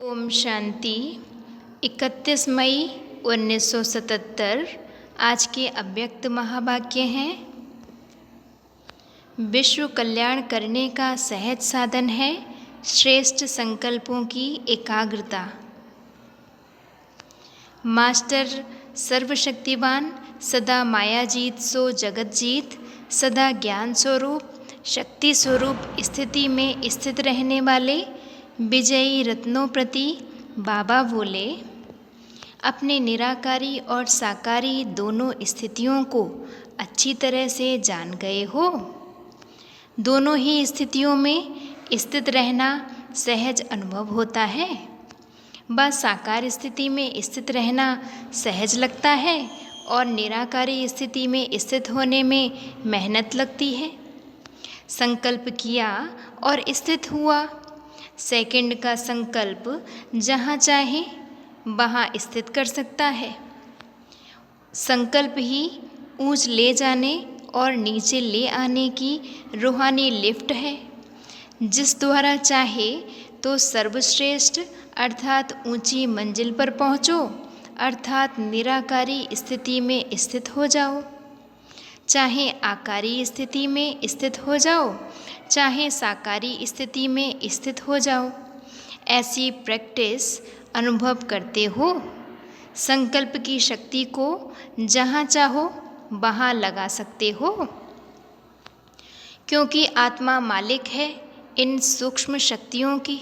ओम शांति। 31 मई 1977 आज के अव्यक्त महावाक्य हैं। विश्व कल्याण करने का सहज साधन है श्रेष्ठ संकल्पों की एकाग्रता। मास्टर सर्वशक्तिवान, सदा माया जीत सो जगत जीत, सदा ज्ञान स्वरूप शक्ति स्वरूप स्थिति में स्थित रहने वाले विजयी रत्नों प्रति बाबा बोले, अपने निराकारी और साकारी दोनों स्थितियों को अच्छी तरह से जान गए हो। दोनों ही स्थितियों में स्थित रहना सहज अनुभव होता है। बस साकार स्थिति में स्थित रहना सहज लगता है और निराकारी स्थिति में स्थित होने में मेहनत लगती है। संकल्प किया और स्थित हुआ। सेकंड का संकल्प जहाँ चाहे वहाँ स्थित कर सकता है। संकल्प ही ऊंच ले जाने और नीचे ले आने की रूहानी लिफ्ट है, जिस द्वारा चाहे तो सर्वश्रेष्ठ अर्थात ऊंची मंजिल पर पहुँचो, अर्थात निराकारी स्थिति में स्थित हो जाओ। चाहे आकारी स्थिति में स्थित हो जाओ, चाहे साकारी स्थिति में स्थित हो जाओ। ऐसी प्रैक्टिस अनुभव करते हो। संकल्प की शक्ति को जहाँ चाहो वहाँ लगा सकते हो, क्योंकि आत्मा मालिक है इन सूक्ष्म शक्तियों की।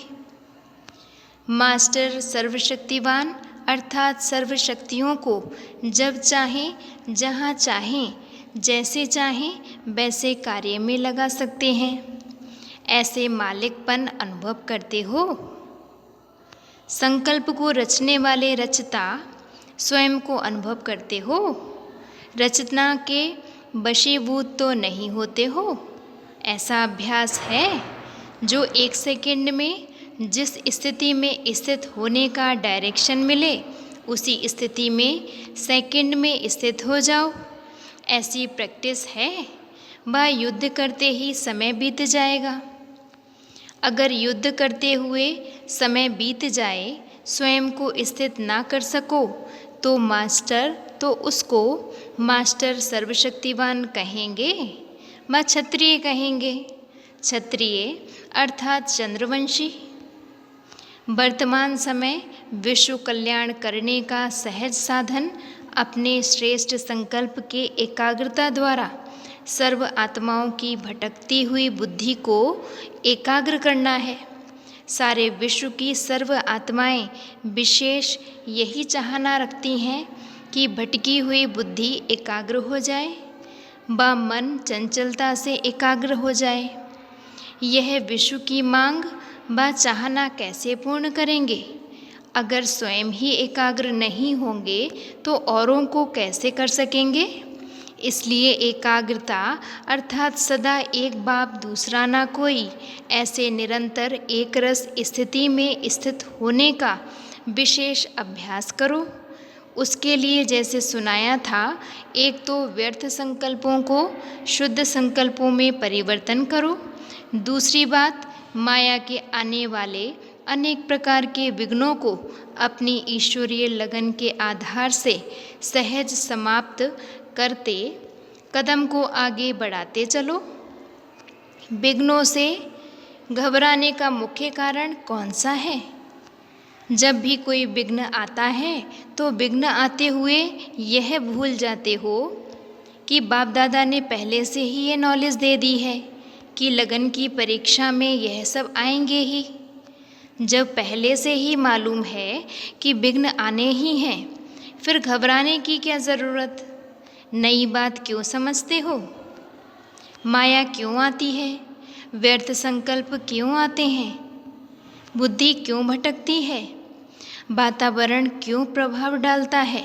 मास्टर सर्वशक्तिवान अर्थात सर्वशक्तियों को जब चाहें, जहाँ चाहें, जैसे चाहें वैसे कार्य में लगा सकते हैं। ऐसे मालिकपन अनुभव करते हो। संकल्प को रचने वाले रचता स्वयं को अनुभव करते हो। रचना के वशीभूत तो नहीं होते हो। ऐसा अभ्यास है जो 1 सेकंड में जिस स्थिति में स्थित होने का डायरेक्शन मिले उसी स्थिति में सेकंड में स्थित हो जाओ। ऐसी प्रैक्टिस है। वह युद्ध करते ही समय बीत जाएगा। अगर युद्ध करते हुए समय बीत जाए, स्वयं को स्थित ना कर सको तो उसको मास्टर सर्वशक्तिवान कहेंगे, वह क्षत्रिय कहेंगे। क्षत्रिय अर्थात चंद्रवंशी। वर्तमान समय विश्व कल्याण करने का सहज साधन अपने श्रेष्ठ संकल्प के एकाग्रता द्वारा सर्व आत्माओं की भटकती हुई बुद्धि को एकाग्र करना है। सारे विश्व की सर्व आत्माएं विशेष यही चाहना रखती हैं कि भटकी हुई बुद्धि एकाग्र हो जाए, व मन चंचलता से एकाग्र हो जाए। यह विश्व की मांग व चाहना कैसे पूर्ण करेंगे? अगर स्वयं ही एकाग्र नहीं होंगे तो औरों को कैसे कर सकेंगे? इसलिए एकाग्रता अर्थात सदा एक बाप दूसरा ना कोई, ऐसे निरंतर एक रस स्थिति में स्थित होने का विशेष अभ्यास करो। उसके लिए जैसे सुनाया था, एक तो व्यर्थ संकल्पों को शुद्ध संकल्पों में परिवर्तन करो। दूसरी बात, माया के आने वाले अनेक प्रकार के विघ्नों को अपनी ईश्वरीय लगन के आधार से सहज समाप्त करते कदम को आगे बढ़ाते चलो। विघ्नों से घबराने का मुख्य कारण कौन सा है? जब भी कोई विघ्न आता है तो विघ्न आते हुए यह भूल जाते हो कि बाप दादा ने पहले से ही ये नॉलेज दे दी है कि लगन की परीक्षा में यह सब आएंगे ही। जब पहले से ही मालूम है कि विघ्न आने ही हैं, फिर घबराने की क्या ज़रूरत? नई बात क्यों समझते हो? माया क्यों आती है? व्यर्थ संकल्प क्यों आते हैं? बुद्धि क्यों भटकती है? वातावरण क्यों प्रभाव डालता है?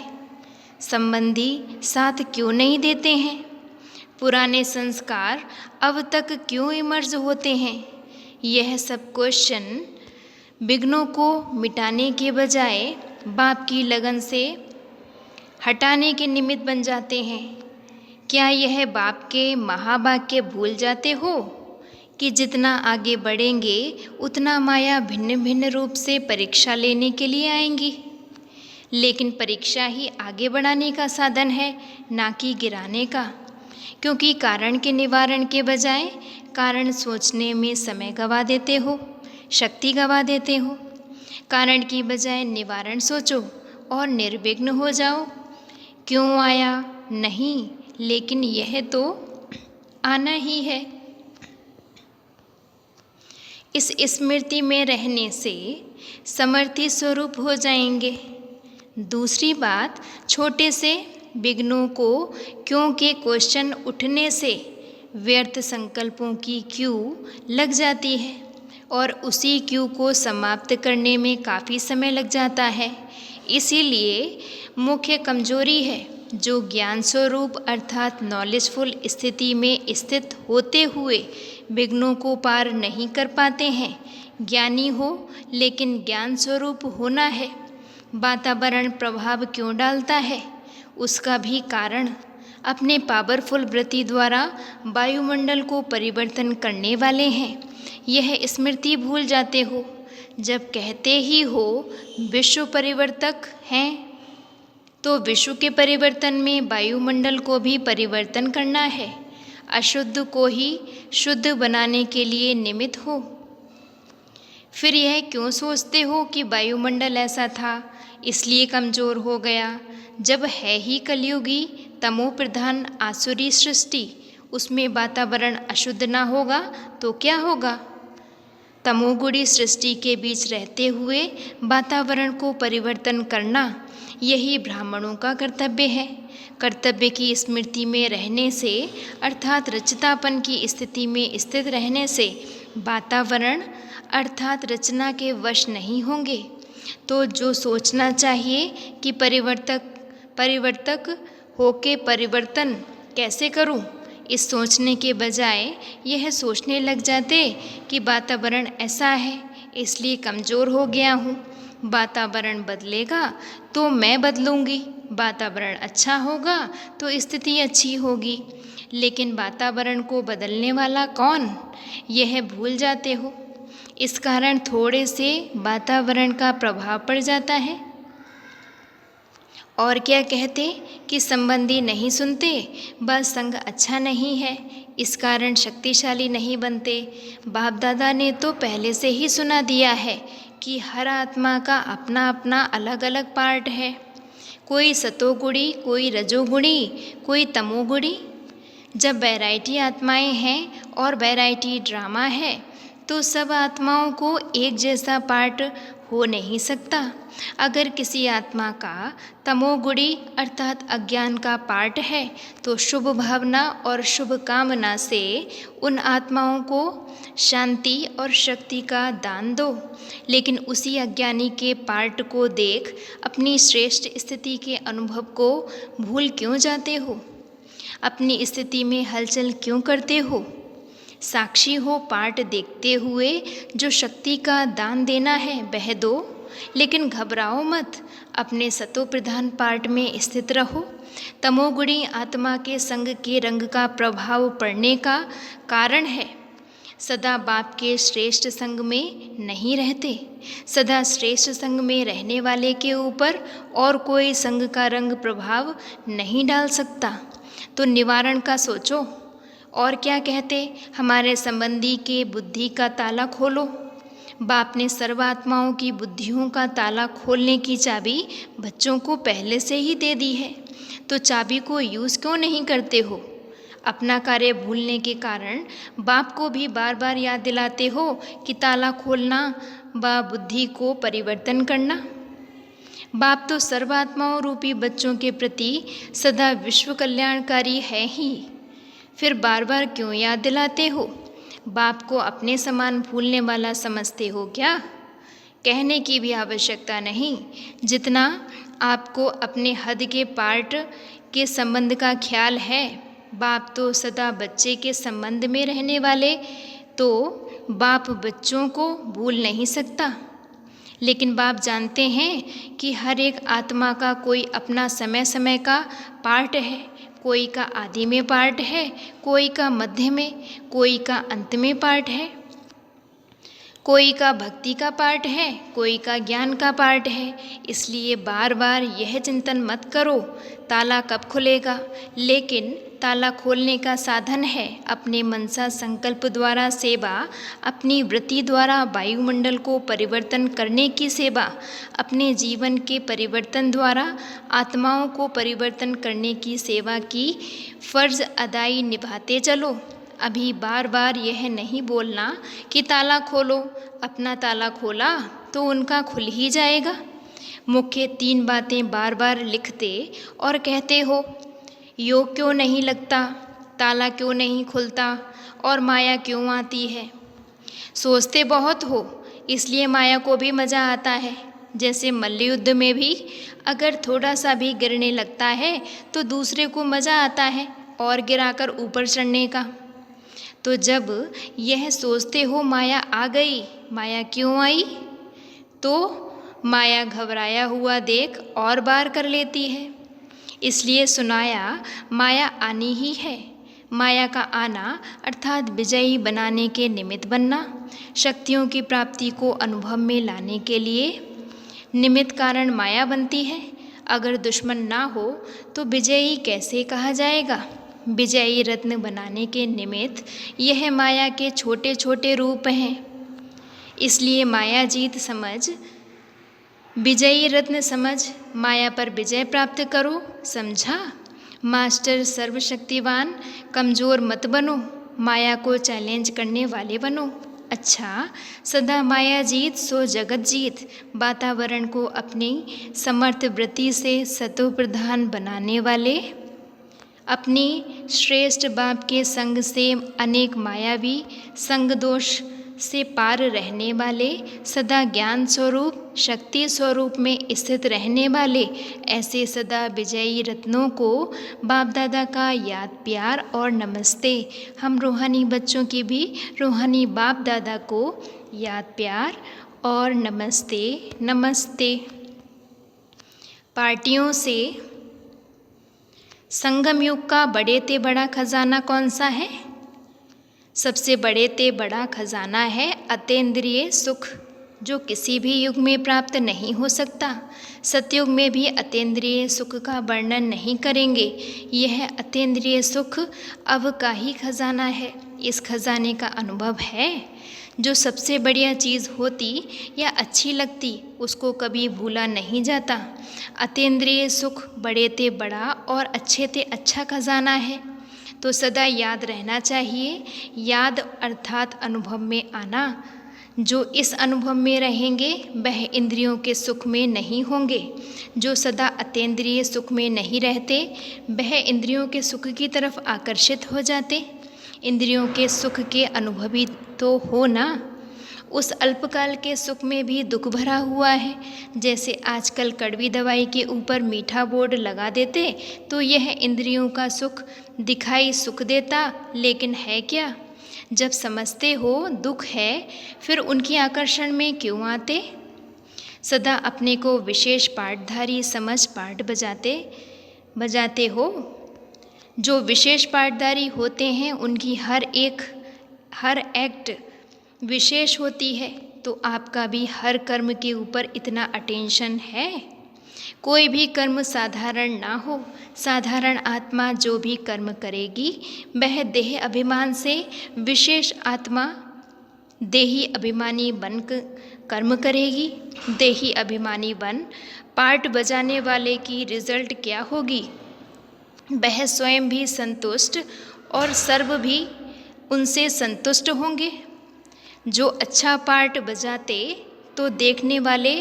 संबंधी साथ क्यों नहीं देते हैं? पुराने संस्कार अब तक क्यों इमर्ज होते हैं? यह सब क्वेश्चन विघ्नों को मिटाने के बजाय बाप की लगन से हटाने के निमित्त बन जाते हैं। क्या यह बाप के महावाक्य भूल जाते हो कि जितना आगे बढ़ेंगे उतना माया भिन्न भिन्न रूप से परीक्षा लेने के लिए आएंगी। लेकिन परीक्षा ही आगे बढ़ाने का साधन है, ना कि गिराने का। क्योंकि कारण के निवारण के बजाय कारण सोचने में समय गंवा देते हो, शक्ति गंवा देते हो। कारण की बजाय निवारण सोचो और निर्विघ्न हो जाओ। क्यों आया? नहीं, लेकिन यह तो आना ही है। इस स्मृति में रहने से समर्थी स्वरूप हो जाएंगे। दूसरी बात, छोटे से विघ्नों को क्यों के क्वेश्चन उठने से व्यर्थ संकल्पों की क्यू लग जाती है और उसी क्यू को समाप्त करने में काफ़ी समय लग जाता है। इसीलिए मुख्य कमजोरी है जो ज्ञान स्वरूप अर्थात नॉलेजफुल स्थिति में स्थित होते हुए विघ्नों को पार नहीं कर पाते हैं। ज्ञानी हो लेकिन ज्ञान स्वरूप होना है। वातावरण प्रभाव क्यों डालता है, उसका भी कारण अपने पावरफुल वृत्ति द्वारा वायुमंडल को परिवर्तन करने वाले हैं। यह स्मृति भूल जाते हो। जब कहते ही हो विश्व परिवर्तक हैं, तो विश्व के परिवर्तन में वायुमंडल को भी परिवर्तन करना है। अशुद्ध को ही शुद्ध बनाने के लिए निमित्त हो। फिर यह क्यों सोचते हो कि वायुमंडल ऐसा था इसलिए कमज़ोर हो गया, जब है ही कलयुगी तमो प्रधान आसुरी सृष्टि। उसमें वातावरण अशुद्ध ना होगा तो क्या होगा? तमोगुणी सृष्टि के बीच रहते हुए वातावरण को परिवर्तन करना यही ब्राह्मणों का कर्तव्य है। कर्तव्य की स्मृति में रहने से अर्थात रचितापन की स्थिति में स्थित रहने से वातावरण अर्थात रचना के वश नहीं होंगे। तो जो सोचना चाहिए कि परिवर्तक होके परिवर्तन कैसे करूं, इस सोचने के बजाय यह सोचने लग जाते कि वातावरण ऐसा है इसलिए कमज़ोर हो गया हूँ। वातावरण बदलेगा तो मैं बदलूँगी, वातावरण अच्छा होगा तो स्थिति अच्छी होगी। लेकिन वातावरण को बदलने वाला कौन, यह भूल जाते हो। इस कारण थोड़े से वातावरण का प्रभाव पड़ जाता है। और क्या कहते कि संबंधी नहीं सुनते, बस संग अच्छा नहीं है, इस कारण शक्तिशाली नहीं बनते। बाप दादा ने तो पहले से ही सुना दिया है कि हर आत्मा का अपना अपना अलग अलग पार्ट है। कोई सतोगुणी, कोई रजोगुणी, कोई तमोगुणी। जब वैरायटी आत्माएं हैं और वैरायटी ड्रामा है तो सब आत्माओं को एक जैसा पार्ट हो नहीं सकता। अगर किसी आत्मा का तमोगुणी अर्थात अज्ञान का पार्ट है तो शुभ भावना और शुभ कामना से उन आत्माओं को शांति और शक्ति का दान दो। लेकिन उसी अज्ञानी के पार्ट को देख अपनी श्रेष्ठ स्थिति के अनुभव को भूल क्यों जाते हो? अपनी स्थिति में हलचल क्यों करते हो? साक्षी हो पार्ट देखते हुए, जो शक्ति का दान देना है वह दो, लेकिन घबराओ मत, अपने सतो प्रधान पार्ट में स्थित रहो। तमोगुणी आत्मा के संग के रंग का प्रभाव पड़ने का कारण है सदा बाप के श्रेष्ठ संग में नहीं रहते। सदा श्रेष्ठ संग में रहने वाले के ऊपर और कोई संग का रंग प्रभाव नहीं डाल सकता। तो निवारण का सोचो। और क्या कहते, हमारे संबंधी के बुद्धि का ताला खोलो। बाप ने सर्वात्माओं की बुद्धियों का ताला खोलने की चाबी बच्चों को पहले से ही दे दी है, तो चाबी को यूज़ क्यों नहीं करते हो? अपना कार्य भूलने के कारण बाप को भी बार बार याद दिलाते हो कि ताला खोलना व बुद्धि को परिवर्तन करना। बाप तो सर्वात्माओं रूपी बच्चों के प्रति सदा विश्व कल्याणकारी है ही, फिर बार बार क्यों याद दिलाते हो? बाप को अपने समान भूलने वाला समझते हो क्या? कहने की भी आवश्यकता नहीं। जितना आपको अपने हद के पार्ट के संबंध का ख्याल है, बाप तो सदा बच्चे के संबंध में रहने वाले, तो बाप बच्चों को भूल नहीं सकता। लेकिन बाप जानते हैं कि हर एक आत्मा का कोई अपना समय समय का पार्ट है, कोई का आदि में पार्ट है, कोई का मध्य में, कोई का अंत में पार्ट है, कोई का भक्ति का पार्ट है, कोई का ज्ञान का पार्ट है। इसलिए बार बार यह चिंतन मत करो ताला कब खुलेगा, लेकिन ताला खोलने का साधन है अपने मनसा संकल्प द्वारा सेवा, अपनी वृत्ति द्वारा वायुमंडल को परिवर्तन करने की सेवा, अपने जीवन के परिवर्तन द्वारा आत्माओं को परिवर्तन करने की सेवा की फर्ज अदाई निभाते चलो। अभी बार बार यह नहीं बोलना कि ताला खोलो, अपना ताला खोला तो उनका खुल ही जाएगा। मुख्य 3 बातें बार बार लिखते और कहते हो, योग क्यों नहीं लगता, ताला क्यों नहीं खुलता और माया क्यों आती है। सोचते बहुत हो इसलिए माया को भी मज़ा आता है। जैसे मल्लयुद्ध में भी अगर थोड़ा सा भी गिरने लगता है तो दूसरे को मज़ा आता है और गिराकर ऊपर चढ़ने का। तो जब यह सोचते हो माया आ गई, माया क्यों आई, तो माया घबराया हुआ देख और बार कर लेती है। इसलिए सुनाया माया आनी ही है। माया का आना अर्थात विजयी बनाने के निमित्त बनना, शक्तियों की प्राप्ति को अनुभव में लाने के लिए निमित्त कारण माया बनती है। अगर दुश्मन ना हो तो विजयी कैसे कहा जाएगा। विजयी रत्न बनाने के निमित्त यह माया के छोटे छोटे रूप हैं। इसलिए माया जीत समझ, विजयी रत्न समझ, माया पर विजय प्राप्त करो। समझा। मास्टर सर्वशक्तिवान, कमज़ोर मत बनो, माया को चैलेंज करने वाले बनो। अच्छा, सदा माया जीत सो जगत जीत, वातावरण को अपनी समर्थ वृत्ति से सतो प्रधान बनाने वाले, अपनी श्रेष्ठ बाप के संग से अनेक मायावी संग दोष से पार रहने वाले, सदा ज्ञान स्वरूप शक्ति स्वरूप में स्थित रहने वाले, ऐसे सदा विजयी रत्नों को बाप दादा का याद प्यार और नमस्ते। हम रूहानी बच्चों की भी रूहानी बाप दादा को याद प्यार और नमस्ते नमस्ते। पार्टियों से संगम युग का बड़े ते बड़ा खजाना कौन सा है। सबसे बड़े ते बड़ा खजाना है अतीन्द्रिय सुख, जो किसी भी युग में प्राप्त नहीं हो सकता। सतयुग में भी अतीन्द्रिय सुख का वर्णन नहीं करेंगे। यह अतीन्द्रिय सुख अब का ही खजाना है। इस खजाने का अनुभव है। जो सबसे बढ़िया चीज़ होती या अच्छी लगती उसको कभी भूला नहीं जाता। अतीन्द्रिय सुख बड़े ते बड़ा और अच्छे ते अच्छा खजाना है, तो सदा याद रहना चाहिए। याद अर्थात अनुभव में आना। जो इस अनुभव में रहेंगे वह इंद्रियों के सुख में नहीं होंगे। जो सदा अतीन्द्रिय सुख में नहीं रहते वह इंद्रियों के सुख की तरफ आकर्षित हो जाते। इंद्रियों के सुख के अनुभवी तो हो ना। उस अल्पकाल के सुख में भी दुख भरा हुआ है। जैसे आजकल कड़वी दवाई के ऊपर मीठा बोर्ड लगा देते तो यह इंद्रियों का सुख दिखाई सुख देता, लेकिन है क्या। जब समझते हो दुख है फिर उनकी आकर्षण में क्यों आते। सदा अपने को विशेष पाठधारी समझ पाठ बजाते हो। जो विशेष पाठधारी होते हैं उनकी हर एक्ट विशेष होती है। तो आपका भी हर कर्म के ऊपर इतना अटेंशन है। कोई भी कर्म साधारण ना हो। साधारण आत्मा जो भी कर्म करेगी वह देह अभिमान से विशेष आत्मा देही अभिमानी बन कर्म करेगी। देही अभिमानी बन पाठ बजाने वाले की रिजल्ट क्या होगी। वह स्वयं भी संतुष्ट और सर्व भी उनसे संतुष्ट होंगे। जो अच्छा पाठ बजाते तो देखने वाले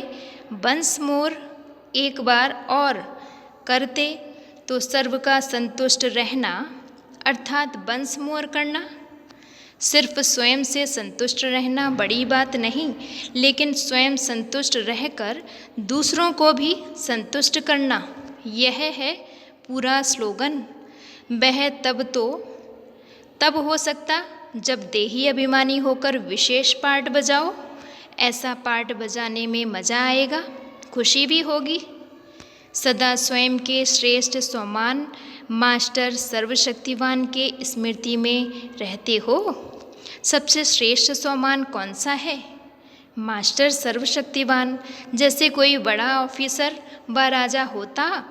वंस मोर एक बार और करते तो सर्व का संतुष्ट रहना अर्थात वंस मोर करना। सिर्फ स्वयं से संतुष्ट रहना बड़ी बात नहीं, लेकिन स्वयं संतुष्ट रहकर दूसरों को भी संतुष्ट करना, यह है पूरा स्लोगन। वह तब हो सकता जब देही अभिमानी होकर विशेष पाठ बजाओ। ऐसा पाठ बजाने में मज़ा आएगा, खुशी भी होगी। सदा स्वयं के श्रेष्ठ स्वमान मास्टर सर्वशक्तिवान के स्मृति में रहते हो। सबसे श्रेष्ठ सोमान कौन सा है? मास्टर सर्वशक्तिवान। जैसे कोई बड़ा ऑफिसर व राजा होता,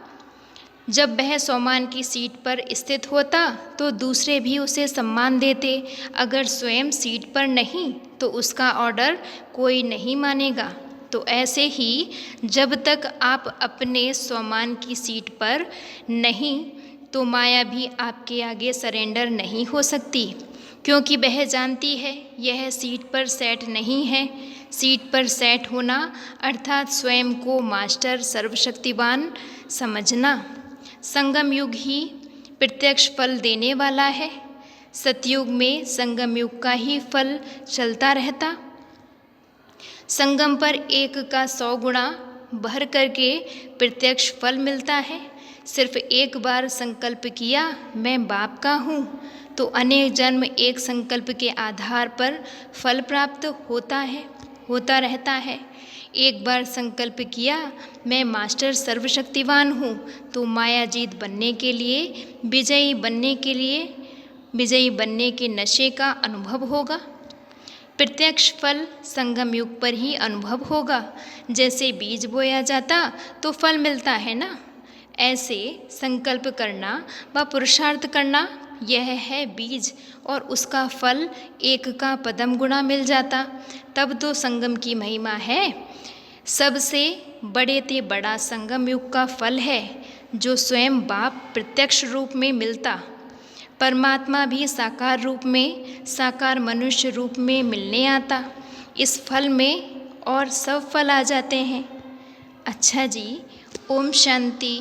जब वह सोमान की सीट पर स्थित होता तो दूसरे भी उसे सम्मान देते। अगर स्वयं सीट पर नहीं तो उसका ऑर्डर कोई नहीं मानेगा। तो ऐसे ही जब तक आप अपने सोमान की सीट पर नहीं तो माया भी आपके आगे सरेंडर नहीं हो सकती, क्योंकि वह जानती है यह सीट पर सेट नहीं है। सीट पर सेट होना अर्थात स्वयं को मास्टर सर्वशक्तिवान समझना। संगम युग ही प्रत्यक्ष फल देने वाला है। सतयुग में संगम युग का ही फल चलता रहता। संगम पर 1 का 100 गुणा भर करके प्रत्यक्ष फल मिलता है। सिर्फ एक बार संकल्प किया मैं बाप का हूँ तो अनेक जन्म एक संकल्प के आधार पर फल प्राप्त होता रहता है। एक बार संकल्प किया मैं मास्टर सर्वशक्तिवान हूँ तो मायाजीत बनने के लिए, विजयी बनने के नशे का अनुभव होगा। प्रत्यक्ष फल संगम युग पर ही अनुभव होगा। जैसे बीज बोया जाता तो फल मिलता है ना, ऐसे संकल्प करना व पुरुषार्थ करना यह है बीज, और उसका फल 1 का पदम गुणा मिल जाता। तब तो संगम की महिमा है। सबसे बड़े ते बड़ा संगम युग का फल है, जो स्वयं बाप प्रत्यक्ष रूप में मिलता। परमात्मा भी साकार रूप में, साकार मनुष्य रूप में मिलने आता। इस फल में और सब फल आ जाते हैं। अच्छा जी, ओम शांति।